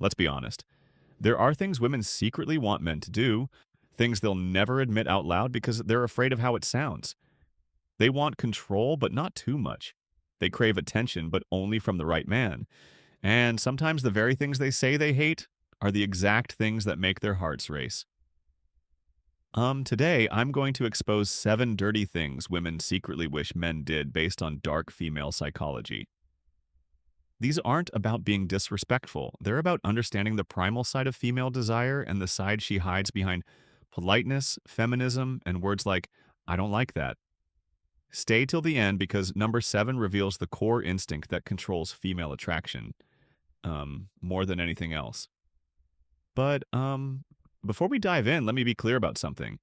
Let's be honest. There are things women secretly want men to do, things they'll never admit out loud because they're afraid of how it sounds. They want control, but not too much. They crave attention, but only from the right man. And sometimes the very things they say they hate are the exact things that make their hearts race. Today I'm going to expose 7 dirty things women secretly wish men did based on dark female psychology. These aren't about being disrespectful. They're about understanding the primal side of female desire and the side she hides behind politeness, feminism, and words like, I don't like that. Stay till the end because number 7 reveals the core instinct that controls female attraction, more than anything else. But before we dive in, let me be clear about something.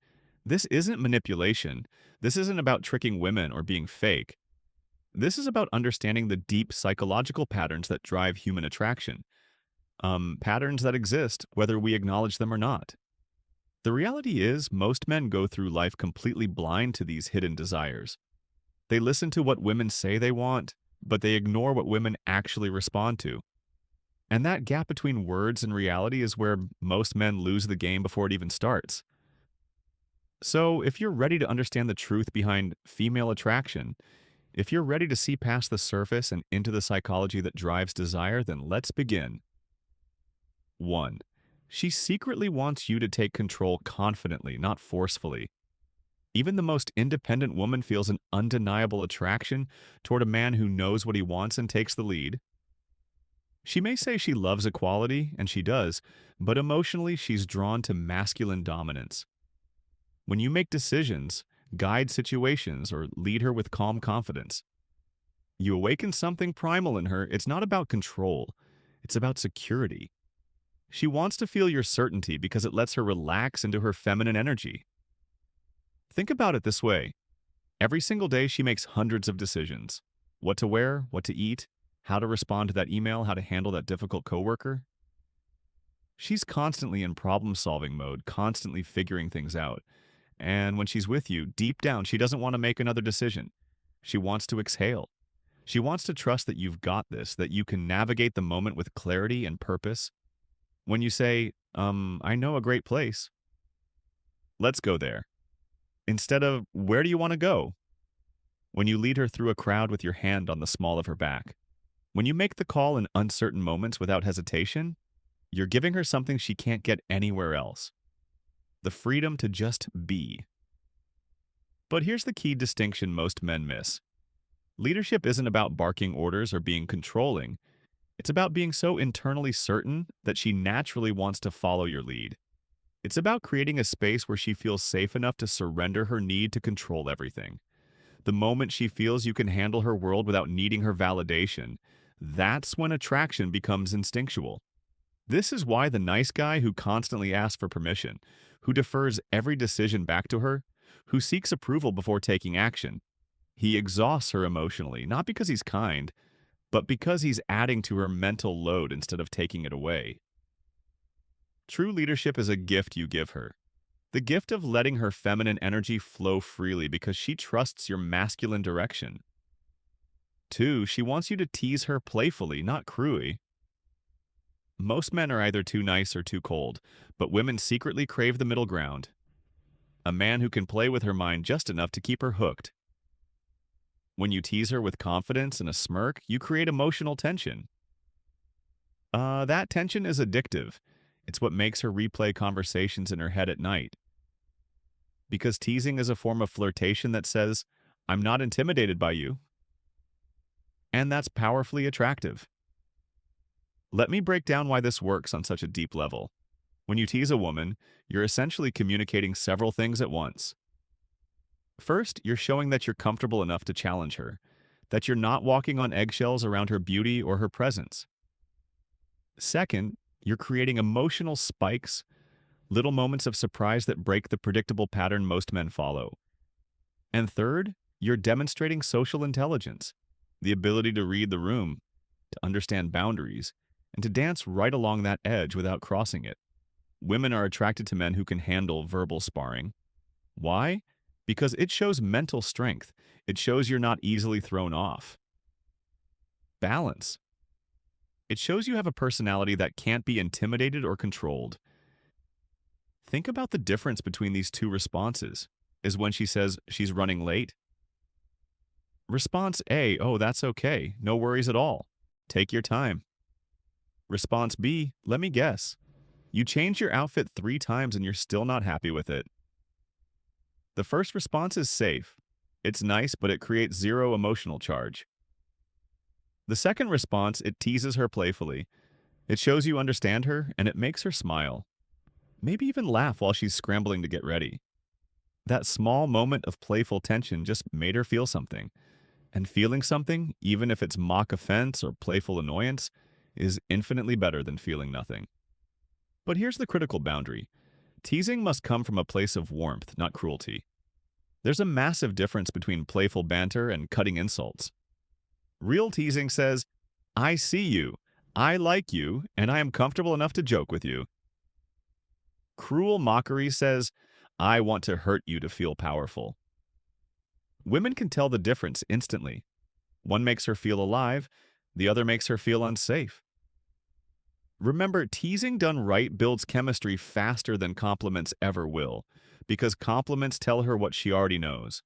This isn't manipulation. This isn't about tricking women or being fake. This is about understanding the deep psychological patterns that drive human attraction. Patterns that exist whether we acknowledge them or not. The reality is, most men go through life completely blind to these hidden desires. They listen to what women say they want, but they ignore what women actually respond to. And that gap between words and reality is where most men lose the game before it even starts. So, if you're ready to understand the truth behind female attraction, if you're ready to see past the surface and into the psychology that drives desire, then let's begin. 1. She secretly wants you to take control confidently, not forcefully. Even the most independent woman feels an undeniable attraction toward a man who knows what he wants and takes the lead. She may say she loves equality, and she does, but emotionally she's drawn to masculine dominance. When you make decisions, guide situations, or lead her with calm confidence, you awaken something primal in her. It's not about control, it's about security. She wants to feel your certainty because it lets her relax into her feminine energy. Think about it this way. Every single day she makes hundreds of decisions. What to wear, what to eat, how to respond to that email, how to handle that difficult coworker. She's constantly in problem-solving mode, constantly figuring things out. And when she's with you, deep down, she doesn't want to make another decision. She wants to exhale. She wants to trust that you've got this, that you can navigate the moment with clarity and purpose. When you say, I know a great place, let's go there. Instead of, where do you want to go? When you lead her through a crowd with your hand on the small of her back. When you make the call in uncertain moments without hesitation, you're giving her something she can't get anywhere else. The freedom to just be. But here's the key distinction most men miss. Leadership isn't about barking orders or being controlling. It's about being so internally certain that she naturally wants to follow your lead. It's about creating a space where she feels safe enough to surrender her need to control everything. The moment she feels you can handle her world without needing her validation, that's when attraction becomes instinctual. This is why the nice guy who constantly asks for permission, who defers every decision back to her, who seeks approval before taking action, he exhausts her emotionally, not because he's kind, but because he's adding to her mental load instead of taking it away. True leadership is a gift you give her. The gift of letting her feminine energy flow freely because she trusts your masculine direction. 2, she wants you to tease her playfully, not cruelly. Most men are either too nice or too cold, but women secretly crave the middle ground. A man who can play with her mind just enough to keep her hooked. When you tease her with confidence and a smirk, you create emotional tension. That tension is addictive. It's what makes her replay conversations in her head at night. Because teasing is a form of flirtation that says, I'm not intimidated by you. And that's powerfully attractive. Let me break down why this works on such a deep level. When you tease a woman, you're essentially communicating several things at once. First, you're showing that you're comfortable enough to challenge her, that you're not walking on eggshells around her beauty or her presence. Second, you're creating emotional spikes, little moments of surprise that break the predictable pattern most men follow. And third, you're demonstrating social intelligence, the ability to read the room, to understand boundaries, and to dance right along that edge without crossing it. Women are attracted to men who can handle verbal sparring. Why? Because it shows mental strength. It shows you're not easily thrown off. Balance. It shows you have a personality that can't be intimidated or controlled. Think about the difference between these two responses. Is when she says she's running late. Response A, oh, that's okay. No worries at all. Take your time. Response B, let me guess. You changed your outfit 3 times and you're still not happy with it. The first response is safe. It's nice, but it creates zero emotional charge. The second response, it teases her playfully. It shows you understand her, and it makes her smile. Maybe even laugh while she's scrambling to get ready. That small moment of playful tension just made her feel something. And feeling something, even if it's mock offense or playful annoyance, is infinitely better than feeling nothing. But here's the critical boundary. Teasing must come from a place of warmth, not cruelty. There's a massive difference between playful banter and cutting insults. Real teasing says, I see you, I like you, and I am comfortable enough to joke with you. Cruel mockery says, I want to hurt you to feel powerful. Women can tell the difference instantly. One makes her feel alive, the other makes her feel unsafe. Remember, teasing done right builds chemistry faster than compliments ever will, because compliments tell her what she already knows.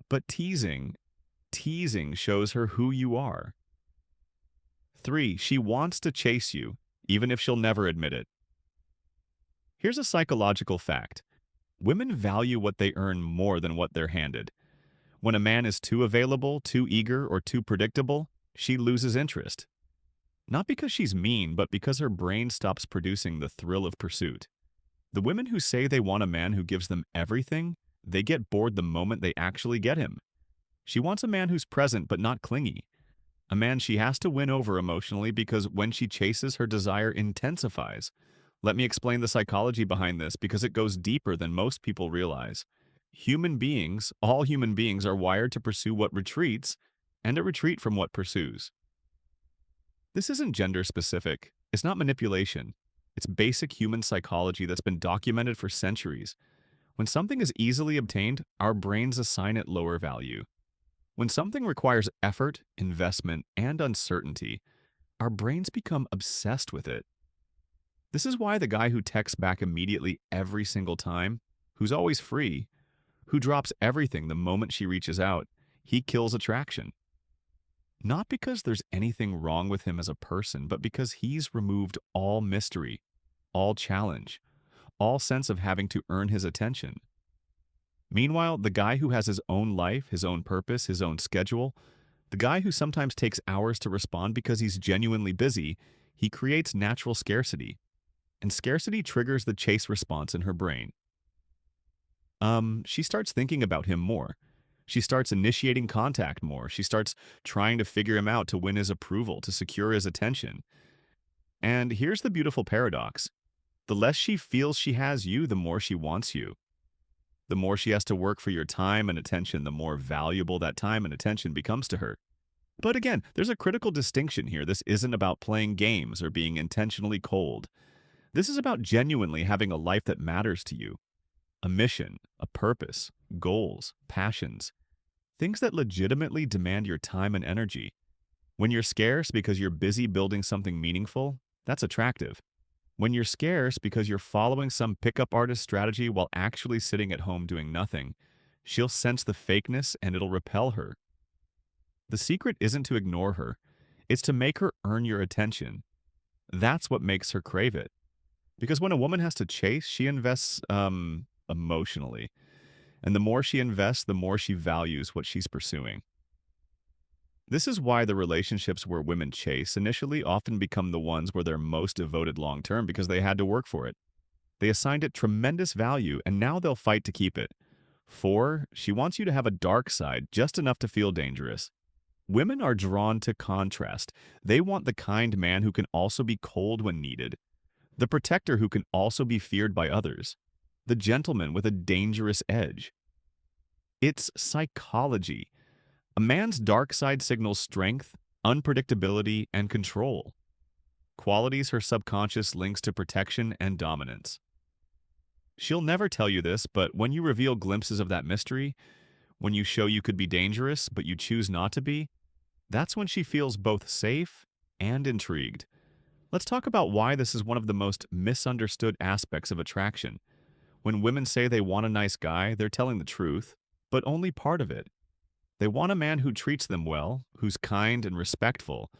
But teasing shows her who you are. 3, she wants to chase you, even if she'll never admit it. Here's a psychological fact. Women value what they earn more than what they're handed. When a man is too available, too eager, or too predictable, she loses interest. Not because she's mean, but because her brain stops producing the thrill of pursuit. The women who say they want a man who gives them everything, they get bored the moment they actually get him. She wants a man who's present but not clingy. A man she has to win over emotionally because when she chases, her desire intensifies. Let me explain the psychology behind this because it goes deeper than most people realize. All human beings are wired to pursue what retreats and to retreat from what pursues. This isn't gender specific. It's not manipulation. It's basic human psychology that's been documented for centuries. When something is easily obtained, our brains assign it lower value. When something requires effort, investment, and uncertainty, our brains become obsessed with it. This is why the guy who texts back immediately every single time, who's always free, who drops everything the moment she reaches out, he kills attraction. Not because there's anything wrong with him as a person, but because he's removed all mystery, all challenge, all sense of having to earn his attention. Meanwhile, the guy who has his own life, his own purpose, his own schedule, the guy who sometimes takes hours to respond because he's genuinely busy, he creates natural scarcity. And scarcity triggers the chase response in her brain. She starts thinking about him more. She starts initiating contact more. She starts trying to figure him out to win his approval, to secure his attention. And here's the beautiful paradox. The less she feels she has you, the more she wants you. The more she has to work for your time and attention, the more valuable that time and attention becomes to her. But again, there's a critical distinction here. This isn't about playing games or being intentionally cold. This is about genuinely having a life that matters to you. A mission, a purpose, goals, passions. Things that legitimately demand your time and energy. When you're scarce because you're busy building something meaningful, that's attractive. When you're scarce because you're following some pickup artist strategy while actually sitting at home doing nothing, she'll sense the fakeness and it'll repel her. The secret isn't to ignore her. It's to make her earn your attention. That's what makes her crave it. Because when a woman has to chase, she invests emotionally. And the more she invests, the more she values what she's pursuing. This is why the relationships where women chase initially often become the ones where they're most devoted long-term because they had to work for it. They assigned it tremendous value, and now they'll fight to keep it. 4, she wants you to have a dark side, just enough to feel dangerous. Women are drawn to contrast. They want the kind man who can also be cold when needed. The protector who can also be feared by others. The gentleman with a dangerous edge. It's psychology. A man's dark side signals strength, unpredictability, and control. Qualities her subconscious links to protection and dominance. She'll never tell you this, but when you reveal glimpses of that mystery, when you show you could be dangerous, but you choose not to be, that's when she feels both safe and intrigued. Let's talk about why this is one of the most misunderstood aspects of attraction. When women say they want a nice guy, they're telling the truth, but only part of it. They want a man who treats them well, who's kind and respectful,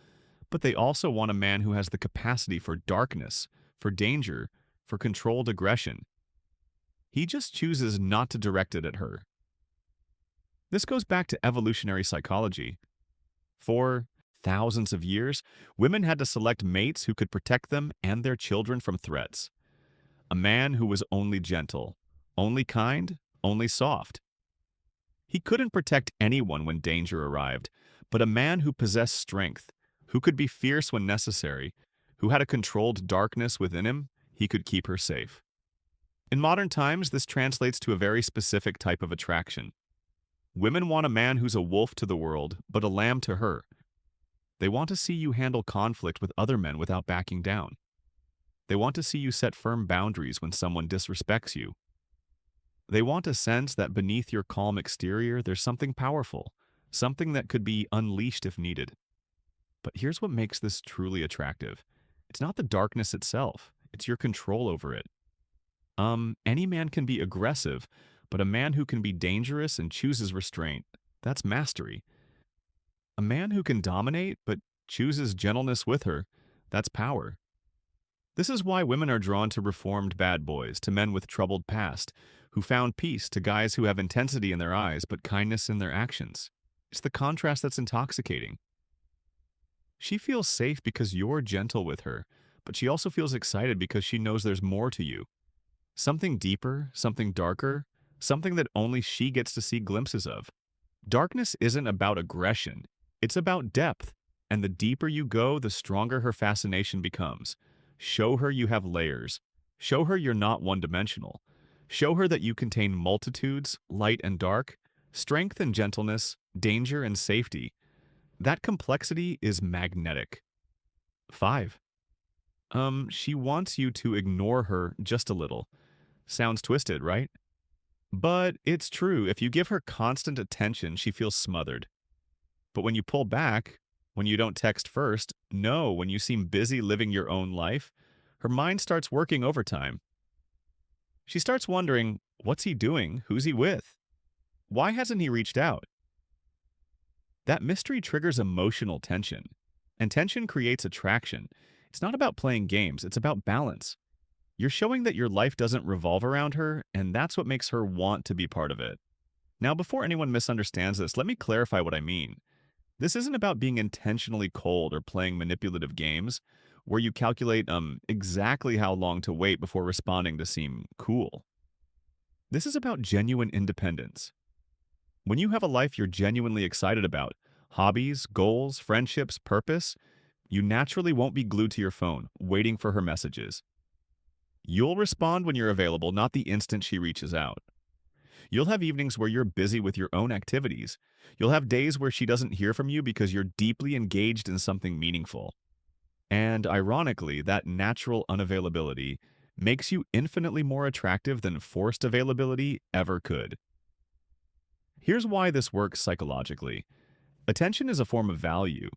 but they also want a man who has the capacity for darkness, for danger, for controlled aggression. He just chooses not to direct it at her. This goes back to evolutionary psychology. For thousands of years, women had to select mates who could protect them and their children from threats. A man who was only gentle, only kind, only soft. He couldn't protect anyone when danger arrived, but a man who possessed strength, who could be fierce when necessary, who had a controlled darkness within him, he could keep her safe. In modern times, this translates to a very specific type of attraction. Women want a man who's a wolf to the world, but a lamb to her. They want to see you handle conflict with other men without backing down. They want to see you set firm boundaries when someone disrespects you. They want a sense that beneath your calm exterior, there's something powerful, something that could be unleashed if needed. But here's what makes this truly attractive. It's not the darkness itself, it's your control over it. Any man can be aggressive, but a man who can be dangerous and chooses restraint, that's mastery. A man who can dominate, but chooses gentleness with her, that's power. This is why women are drawn to reformed bad boys, to men with troubled past, who found peace, to guys who have intensity in their eyes but kindness in their actions. It's the contrast that's intoxicating. She feels safe because you're gentle with her, but she also feels excited because she knows there's more to you. Something deeper, something darker, something that only she gets to see glimpses of. Darkness isn't about aggression, it's about depth, and the deeper you go, the stronger her fascination becomes. Show her you have layers. Show her you're not one-dimensional. Show her that you contain multitudes, light and dark, strength and gentleness, danger and safety. That complexity is magnetic. 5. She wants you to ignore her just a little. Sounds twisted, right? But it's true. If you give her constant attention, she feels smothered. But when you pull back, when you don't text first, no, when you seem busy living your own life, her mind starts working overtime. She starts wondering, what's he doing? Who's he with? Why hasn't he reached out? That mystery triggers emotional tension, and tension creates attraction. It's not about playing games, it's about balance. You're showing that your life doesn't revolve around her, and that's what makes her want to be part of it. Now, before anyone misunderstands this, let me clarify what I mean. This isn't about being intentionally cold or playing manipulative games where you calculate exactly how long to wait before responding to seem cool. This is about genuine independence. When you have a life you're genuinely excited about, hobbies, goals, friendships, purpose, you naturally won't be glued to your phone, waiting for her messages. You'll respond when you're available, not the instant she reaches out. You'll have evenings where you're busy with your own activities. You'll have days where she doesn't hear from you because you're deeply engaged in something meaningful. And ironically, that natural unavailability makes you infinitely more attractive than forced availability ever could. Here's why this works psychologically. Attention is a form of value.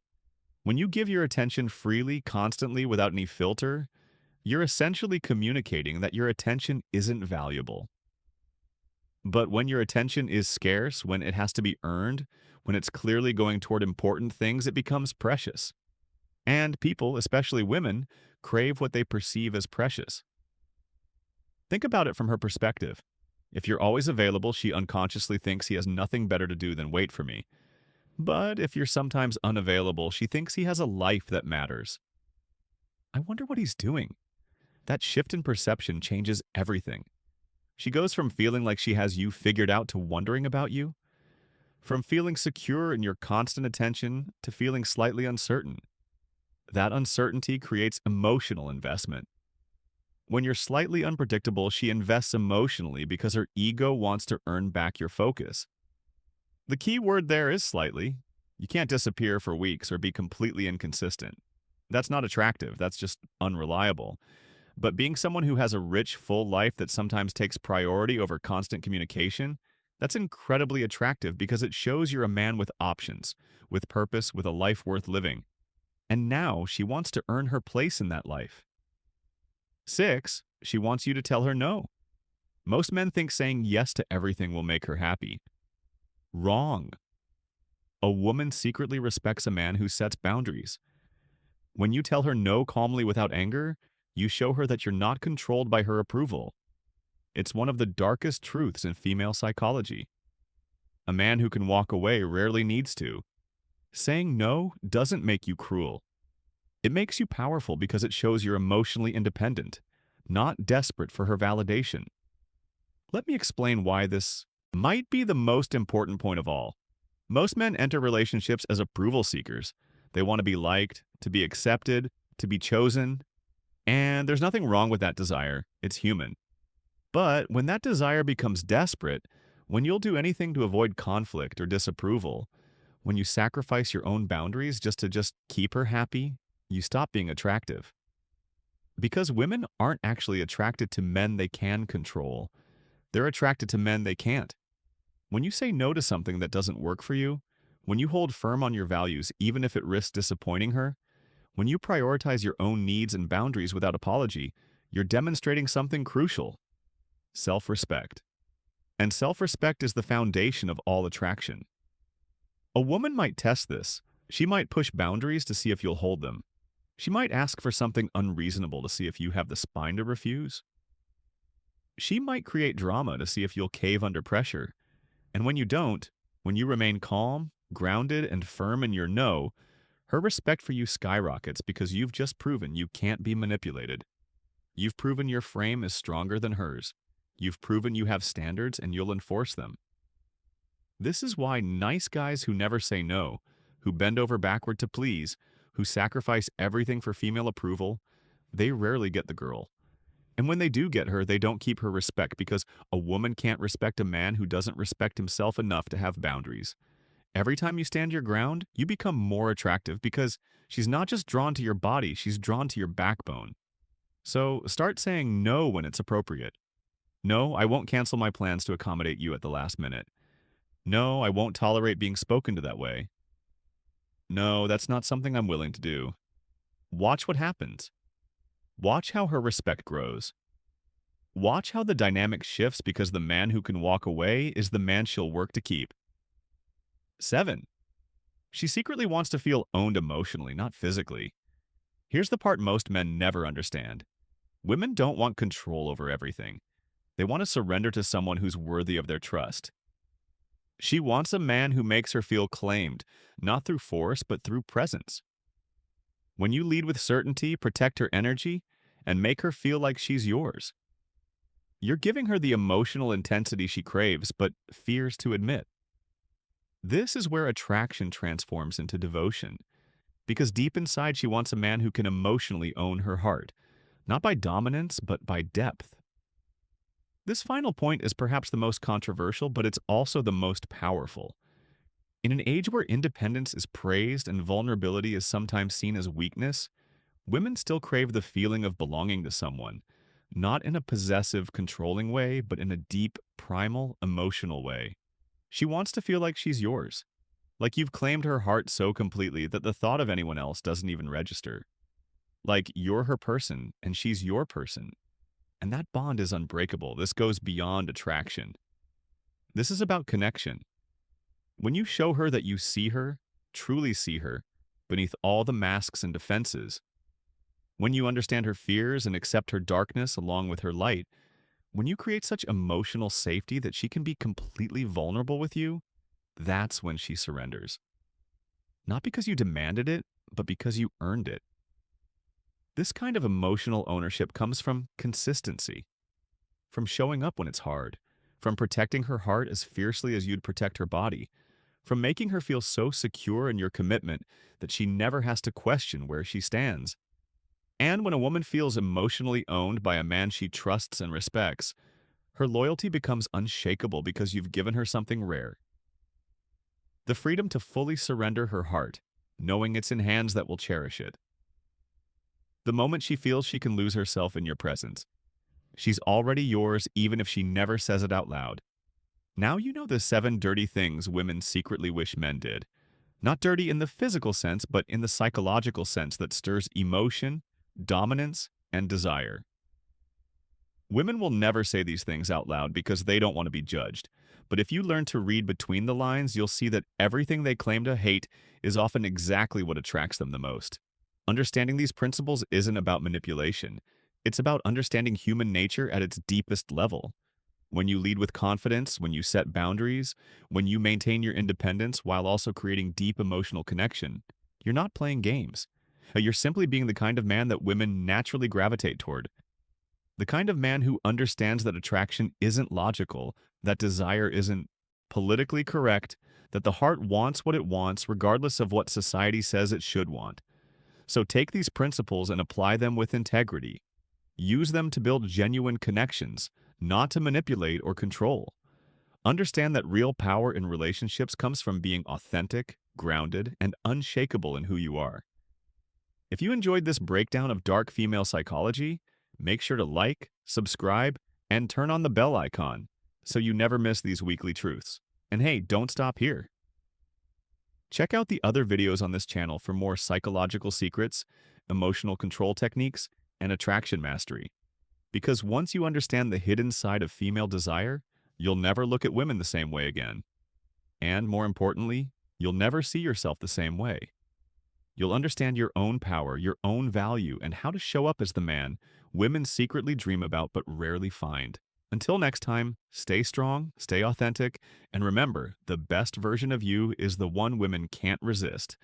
When you give your attention freely, constantly, without any filter, you're essentially communicating that your attention isn't valuable. But when your attention is scarce, when it has to be earned, when it's clearly going toward important things, it becomes precious. And people, especially women, crave what they perceive as precious. Think about it from her perspective. If you're always available, she unconsciously thinks he has nothing better to do than wait for me. But if you're sometimes unavailable, she thinks he has a life that matters. I wonder what he's doing. That shift in perception changes everything. She goes from feeling like she has you figured out to wondering about you. From feeling secure in your constant attention to feeling slightly uncertain. That uncertainty creates emotional investment. When you're slightly unpredictable, she invests emotionally because her ego wants to earn back your focus. The key word there is slightly. You can't disappear for weeks or be completely inconsistent. That's not attractive, that's just unreliable. But being someone who has a rich, full life that sometimes takes priority over constant communication, that's incredibly attractive because it shows you're a man with options, with purpose, with a life worth living. And now she wants to earn her place in that life. 6, she wants you to tell her no. Most men think saying yes to everything will make her happy. Wrong. A woman secretly respects a man who sets boundaries. When you tell her no calmly without anger, you show her that you're not controlled by her approval. It's one of the darkest truths in female psychology. A man who can walk away rarely needs to. Saying no doesn't make you cruel. It makes you powerful because it shows you're emotionally independent, not desperate for her validation. Let me explain why this might be the most important point of all. Most men enter relationships as approval seekers. They want to be liked, to be accepted, to be chosen, and there's nothing wrong with that desire. It's human. But when that desire becomes desperate, when you'll do anything to avoid conflict or disapproval, when you sacrifice your own boundaries just to keep her happy, you stop being attractive. Because women aren't actually attracted to men they can control. They're attracted to men they can't. When you say no to something that doesn't work for you, when you hold firm on your values even if it risks disappointing her, when you prioritize your own needs and boundaries without apology, you're demonstrating something crucial: self-respect. And self-respect is the foundation of all attraction. A woman might test this. She might push boundaries to see if you'll hold them. She might ask for something unreasonable to see if you have the spine to refuse. She might create drama to see if you'll cave under pressure. And when you don't, when you remain calm, grounded, and firm in your no, her respect for you skyrockets because you've just proven you can't be manipulated. You've proven your frame is stronger than hers. You've proven you have standards and you'll enforce them. This is why nice guys who never say no, who bend over backward to please, who sacrifice everything for female approval, they rarely get the girl. And when they do get her, they don't keep her respect because a woman can't respect a man who doesn't respect himself enough to have boundaries. Every time you stand your ground, you become more attractive because she's not just drawn to your body, she's drawn to your backbone. So start saying no when it's appropriate. No, I won't cancel my plans to accommodate you at the last minute. No, I won't tolerate being spoken to that way. No, that's not something I'm willing to do. Watch what happens. Watch how her respect grows. Watch how the dynamic shifts because the man who can walk away is the man she'll work to keep. 7. She secretly wants to feel owned emotionally, not physically. Here's the part most men never understand. Women don't want control over everything. They want to surrender to someone who's worthy of their trust. She wants a man who makes her feel claimed, not through force, but through presence. When you lead with certainty, protect her energy, and make her feel like she's yours, you're giving her the emotional intensity she craves but fears to admit. This is where attraction transforms into devotion, because deep inside she wants a man who can emotionally own her heart, not by dominance, but by depth. This final point is perhaps the most controversial, but it's also the most powerful. In an age where independence is praised and vulnerability is sometimes seen as weakness, women still crave the feeling of belonging to someone, not in a possessive, controlling way, but in a deep, primal, emotional way. She wants to feel like she's yours, like you've claimed her heart so completely that the thought of anyone else doesn't even register. Like you're her person and she's your person. And that bond is unbreakable. This goes beyond attraction. This is about connection. When you show her that you see her, truly see her, beneath all the masks and defenses, when you understand her fears and accept her darkness along with her light, when you create such emotional safety that she can be completely vulnerable with you, that's when she surrenders. Not because you demanded it, but because you earned it. This kind of emotional ownership comes from consistency, from showing up when it's hard, from protecting her heart as fiercely as you'd protect her body, from making her feel so secure in your commitment that she never has to question where she stands. And when a woman feels emotionally owned by a man she trusts and respects, her loyalty becomes unshakable because you've given her something rare. The freedom to fully surrender her heart, knowing it's in hands that will cherish it. The moment she feels she can lose herself in your presence, she's already yours even if she never says it out loud. Now you know the 7 dirty things women secretly wish men did. Not dirty in the physical sense, but in the psychological sense that stirs emotion, dominance, and desire. Women will never say these things out loud because they don't want to be judged. But if you learn to read between the lines, you'll see that everything they claim to hate is often exactly what attracts them the most. Understanding these principles isn't about manipulation. It's about understanding human nature at its deepest level. When you lead with confidence, when you set boundaries, when you maintain your independence while also creating deep emotional connection, you're not playing games. You're simply being the kind of man that women naturally gravitate toward. The kind of man who understands that attraction isn't logical, that desire isn't politically correct, that the heart wants what it wants regardless of what society says it should want. So take these principles and apply them with integrity. Use them to build genuine connections, not to manipulate or control. Understand that real power in relationships comes from being authentic, grounded, and unshakable in who you are. If you enjoyed this breakdown of dark female psychology, make sure to like, subscribe, and turn on the bell icon so you never miss these weekly truths. And hey, don't stop here. Check out the other videos on this channel for more psychological secrets, emotional control techniques, and attraction mastery. Because once you understand the hidden side of female desire, you'll never look at women the same way again. And more importantly, you'll never see yourself the same way. You'll understand your own power, your own value, and how to show up as the man women secretly dream about but rarely find. Until next time, stay strong, stay authentic, and remember, the best version of you is the one women can't resist.